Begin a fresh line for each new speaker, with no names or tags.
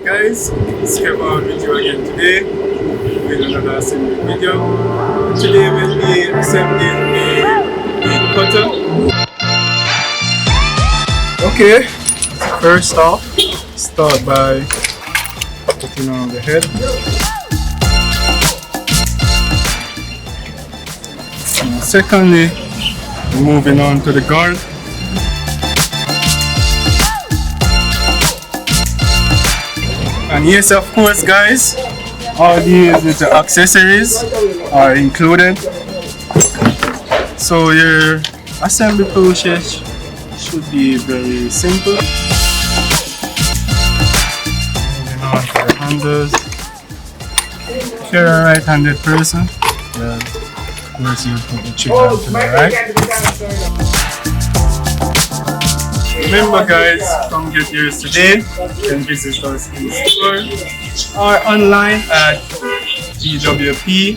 Guys, it's Kevaughn with you again today with another assembly video. Today we'll be assembling a cutter. Okay, first off, start by putting on the head. And secondly, moving on to the guard. And yes, of course, guys, all these little accessories are included. So your assembly process should be very simple. Moving on to the handles. If you're a right-handed person, well, of course you put the trigger to the right. Remember guys, come get yours today. You can visit us in store or online at gwpga.com.